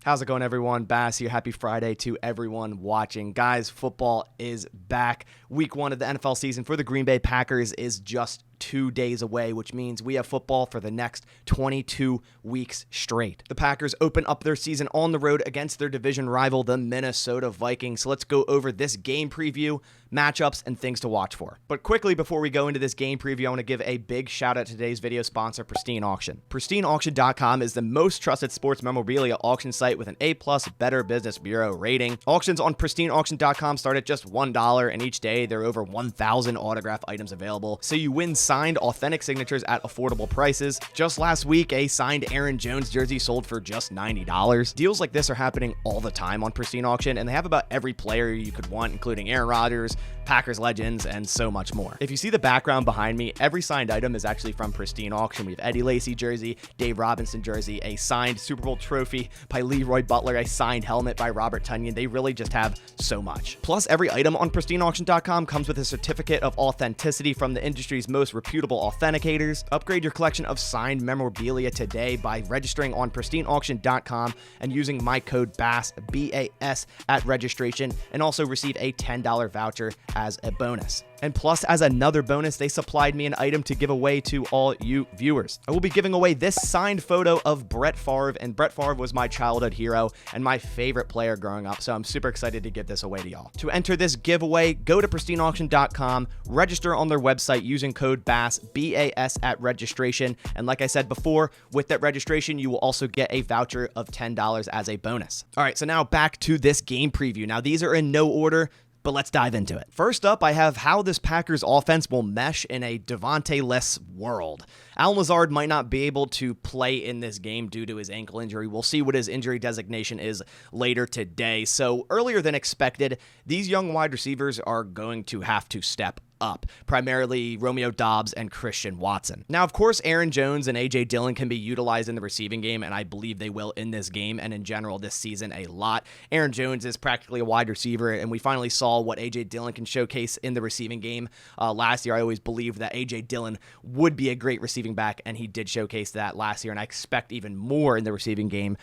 How's it going, everyone? Bass here. Happy Friday to everyone watching. Guys, football is back. Week 1 of the NFL season for the Green Bay Packers is just 2 days away, which means we have football for the next 22 weeks straight. The Packers open up their season on the road against their division rival, the Minnesota Vikings. So let's go over this game preview, matchups, and things to watch for. But quickly, before we go into this game preview, I want to give a big shout out to today's video sponsor, Pristine Auction. PristineAuction.com is the most trusted sports memorabilia auction site with an A+ Better Business Bureau rating. Auctions on PristineAuction.com start at just $1, and each day there are over 1,000 autograph items available, so you win signed authentic signatures at affordable prices. Just last week, a signed Aaron Jones jersey sold for just $90. Deals like this are happening all the time on Pristine Auction, and they have about every player you could want, including Aaron Rodgers, Packers legends, and so much more. If you see the background behind me, every signed item is actually from Pristine Auction. We have Eddie Lacy jersey, Dave Robinson jersey, a signed Super Bowl trophy by Leroy Butler, a signed helmet by Robert Tonyan. They really just have so much. Plus, every item on PristineAuction.com comes with a certificate of authenticity from the industry's most reputable authenticators. Upgrade your collection of signed memorabilia today by registering on PristineAuction.com and using my code BASS, B-A-S, at registration, and also receive a $10 voucher as a bonus. And plus, as another bonus, they supplied me an item to give away to all you viewers. I will be giving away this signed photo of Brett Favre, and Brett Favre was my childhood hero and my favorite player growing up, so I'm super excited to give this away to y'all. To enter this giveaway, go to PristineAuction.com, register on their website using code BASS, B-A-S, at registration, and like I said before, with that registration, you will also get a voucher of $10 as a bonus. All right, so now back to this game preview. Now, these are in no order, but let's dive into it. First up, I have how this Packers offense will mesh in a Devontae-less world. Allen Lazard might not be able to play in this game due to his ankle injury. We'll see what his injury designation is later today. So earlier than expected, these young wide receivers are going to have to step up, primarily Romeo Doubs and Christian Watson. Now, of course, Aaron Jones and A.J. Dillon can be utilized in the receiving game, and I believe they will in this game and in general this season a lot. Aaron Jones is practically a wide receiver, and we finally saw what A.J. Dillon can showcase in the receiving game. Last year, I always believed that A.J. Dillon would be a great receiving back, and he did showcase that last year, and I expect even more in the receiving game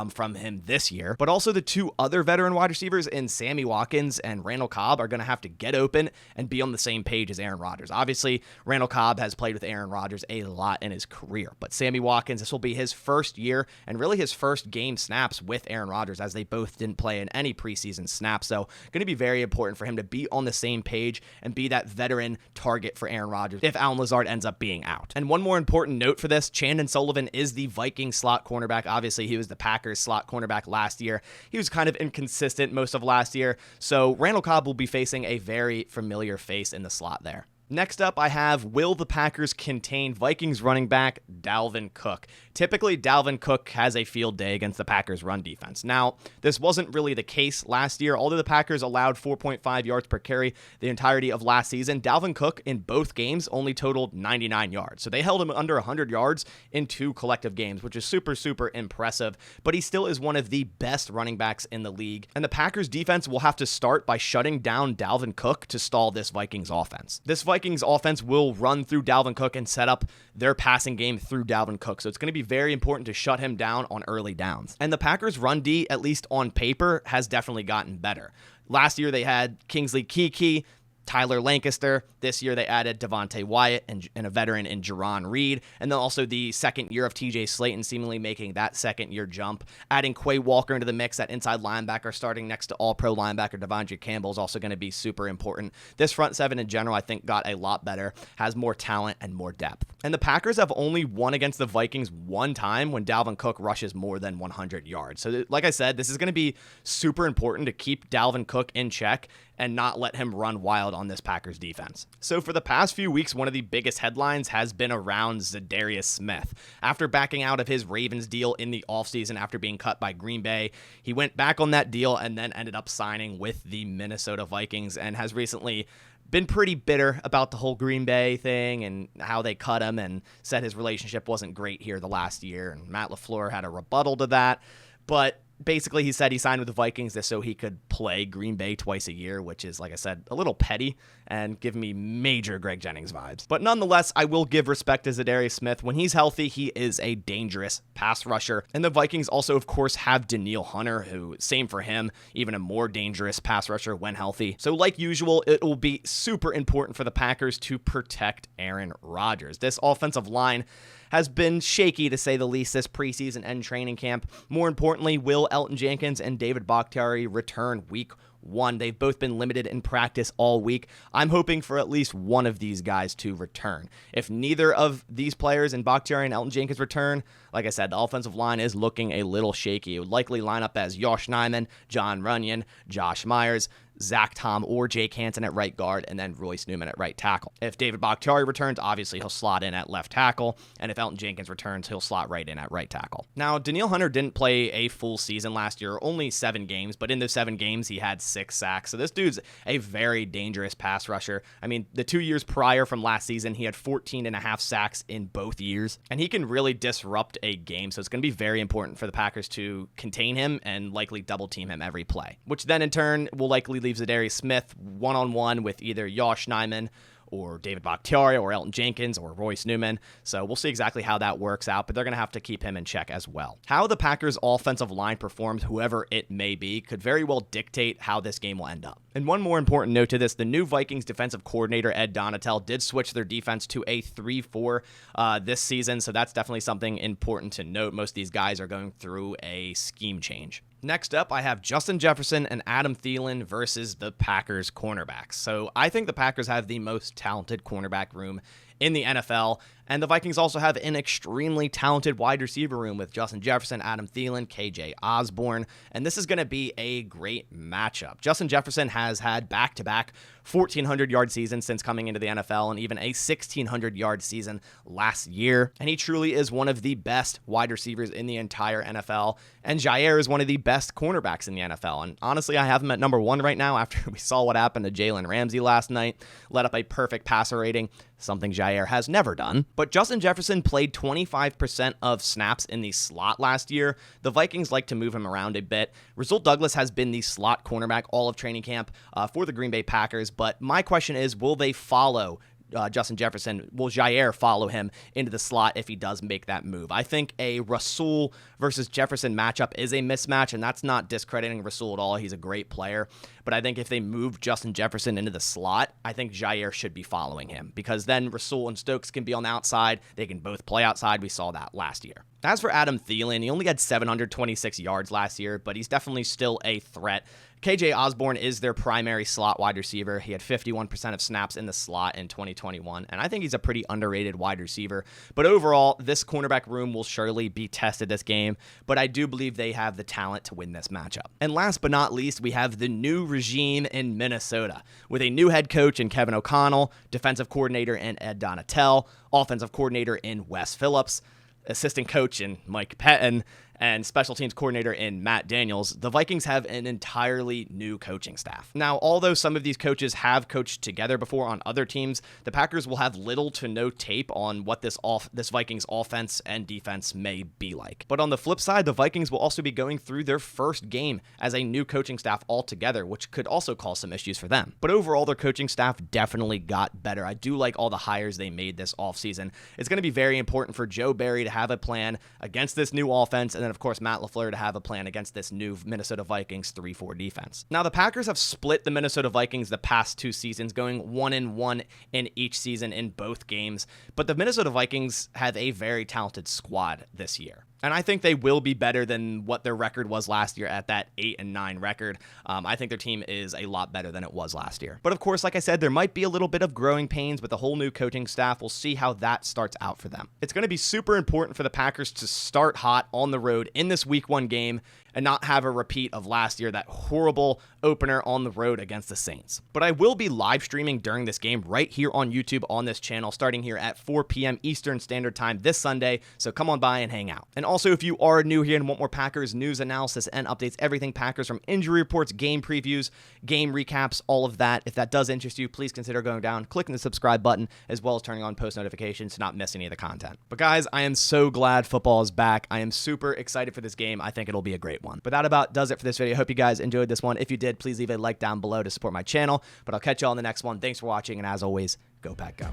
from him this year. But also the two other veteran wide receivers in Sammy Watkins and Randall Cobb are going to have to get open and be on the same page as Aaron Rodgers. Obviously, Randall Cobb has played with Aaron Rodgers a lot in his career, but Sammy Watkins, this will be his first year and really his first game snaps with Aaron Rodgers, as they both didn't play in any preseason snaps. So going to be very important for him to be on the same page and be that veteran target for Aaron Rodgers if Allen Lazard ends up being out. And one more important note for this, Chandon Sullivan is the Vikings slot cornerback. Obviously, he was the Packers slot cornerback last year. He was kind of inconsistent most of last year, so Randall Cobb will be facing a very familiar face in the slot there. Next up, I have, will the Packers contain Vikings running back Dalvin Cook? Typically, Dalvin Cook has a field day against the Packers' run defense. Now, this wasn't really the case last year. Although the Packers allowed 4.5 yards per carry the entirety of last season, Dalvin Cook in both games only totaled 99 yards. So they held him under 100 yards in 2 collective games, which is super, super impressive. But he still is one of the best running backs in the league. And the Packers' defense will have to start by shutting down Dalvin Cook to stall this Vikings offense. This Vikings offense will run through Dalvin Cook and set up their passing game through Dalvin Cook. So it's going to be very important to shut him down on early downs. And the Packers' run D, at least on paper, has definitely gotten better. Last year they had Kingsley Keke, Tyler Lancaster. This year they added Devontae Wyatt and a veteran in Jerron Reed. And then also the second year of TJ Slayton seemingly making that second year jump. Adding Quay Walker into the mix at inside linebacker, starting next to all-pro linebacker Devondre Campbell, is also going to be super important. This front seven in general, I think, got a lot better, has more talent and more depth. And the Packers have only won against the Vikings one time when Dalvin Cook rushes more than 100 yards. So like I said, this is going to be super important to keep Dalvin Cook in check and not let him run wild on this Packers defense. So for the past few weeks, one of the biggest headlines has been around Zadarius Smith. After backing out of his Ravens deal in the offseason after being cut by Green Bay, he went back on that deal and then ended up signing with the Minnesota Vikings and has recently been pretty bitter about the whole Green Bay thing and how they cut him, and said his relationship wasn't great here the last year, and Matt LaFleur had a rebuttal to that. But basically he said he signed with the Vikings just so he could play Green Bay twice a year, which is, like I said, a little petty and give me major Greg Jennings vibes. But nonetheless, I will give respect to Zadarius Smith. When he's healthy, he is a dangerous pass rusher. And the Vikings also, of course, have Danielle Hunter, who, same for him, even a more dangerous pass rusher when healthy. So like usual, it will be super important for the Packers to protect Aaron Rodgers. This offensive line has been shaky, to say the least, this preseason and training camp. More importantly, will Elgton Jenkins and David Bakhtiari return week 1? They've both been limited in practice all week. I'm hoping for at least one of these guys to return. If neither of these players, and Bakhtiari and Elgton Jenkins, return, like I said, the offensive line is looking a little shaky. It would likely line up as Yosh Nijman, John Runyon, Josh Myers, Zach Tom, or Jake Hansen at right guard, and then Royce Newman at right tackle. If David Bakhtiari returns, obviously he'll slot in at left tackle, and if Elgton Jenkins returns, he'll slot right in at right tackle. Now, Danielle Hunter didn't play a full season last year, only 7 games, but in those 7 games, he had 6 sacks. So this dude's a very dangerous pass rusher. I mean, the 2 years prior from last season, he had 14.5 sacks in both years, and he can really disrupt a game, so it's going to be very important for the Packers to contain him and likely double team him every play, which then in turn will likely leave Zadarius Smith one-on-one with either Yosh Nijman or David Bakhtiari or Elgton Jenkins or Royce Newman. So we'll see exactly how that works out, but they're going to have to keep him in check as well. How the Packers' offensive line performs, whoever it may be, could very well dictate how this game will end up. And one more important note to this, the new Vikings defensive coordinator, Ed Donatel, did switch their defense to a 3-4 this season, so that's definitely something important to note. Most of these guys are going through a scheme change. Next up, I have Justin Jefferson and Adam Thielen versus the Packers cornerbacks. So I think the Packers have the most talented cornerback room in the NFL, and the Vikings also have an extremely talented wide receiver room with Justin Jefferson, Adam Thielen, KJ Osborne, and this is going to be a great matchup. Justin Jefferson has had back-to-back 1,400-yard seasons since coming into the NFL, and even a 1,600-yard season last year, and he truly is one of the best wide receivers in the entire NFL, and Jair is one of the best cornerbacks in the NFL, and honestly, I have him at number 1 right now after we saw what happened to Jalen Ramsey last night, let up a perfect passer rating, something Jair has never done. But Justin Jefferson played 25% of snaps in the slot last year. The Vikings like to move him around a bit. Rasul Douglas has been the slot cornerback all of training camp for the Green Bay Packers, but my question is, will they follow Justin Jefferson? Will Jair follow him into the slot if he does make that move? I think a Rasul versus Jefferson matchup is a mismatch, and that's not discrediting Rasul at all. He's a great player. But I think if they move Justin Jefferson into the slot, I think Jair should be following him, because then Rasul and Stokes can be on the outside. They can both play outside. We saw that last year. As for Adam Thielen, he only had 726 yards last year, but he's definitely still a threat. KJ Osborne is their primary slot wide receiver. He had 51% of snaps in the slot in 2021, and I think he's a pretty underrated wide receiver. But overall, this cornerback room will surely be tested this game, but I do believe they have the talent to win this matchup. And last but not least, we have the new regime in Minnesota, with a new head coach in Kevin O'Connell, defensive coordinator in Ed Donatel, offensive coordinator in Wes Phillips, assistant coach in Mike Pettin, and special teams coordinator in Matt Daniels. The Vikings have an entirely new coaching staff. Now, although some of these coaches have coached together before on other teams, the Packers will have little to no tape on what this Vikings offense and defense may be like. But on the flip side, the Vikings will also be going through their first game as a new coaching staff altogether, which could also cause some issues for them. But overall, their coaching staff definitely got better. I do like all the hires they made this offseason. It's going to be very important for Joe Barry to have a plan against this new offense, and then of course Matt LaFleur to have a plan against this new Minnesota Vikings 3-4 defense. Now, the Packers have split the Minnesota Vikings the past 2 seasons, going 1-1 in each season in both games, but the Minnesota Vikings have a very talented squad this year. And I think they will be better than what their record was last year at that 8-9 record. I think their team is a lot better than it was last year. But of course, like I said, there might be a little bit of growing pains with the whole new coaching staff. We'll see how that starts out for them. It's going to be super important for the Packers to start hot on the road in this Week 1 game and not have a repeat of last year, that horrible opener on the road against the Saints. But I will be live streaming during this game right here on YouTube on this channel, starting here at 4 p.m. Eastern Standard Time this Sunday, so come on by and hang out. And also, if you are new here and want more Packers news, analysis, and updates, everything Packers, from injury reports, game previews, game recaps, all of that, if that does interest you, please consider going down, clicking the subscribe button, as well as turning on post notifications to not miss any of the content. But guys, I am so glad football is back. I am super excited for this game. I think it'll be a great one. But that about does it for this video. I hope you guys enjoyed this one. If you did, please leave a like down below to support my channel. But I'll catch you all in the next one. Thanks for watching, and as always, go Pack Go.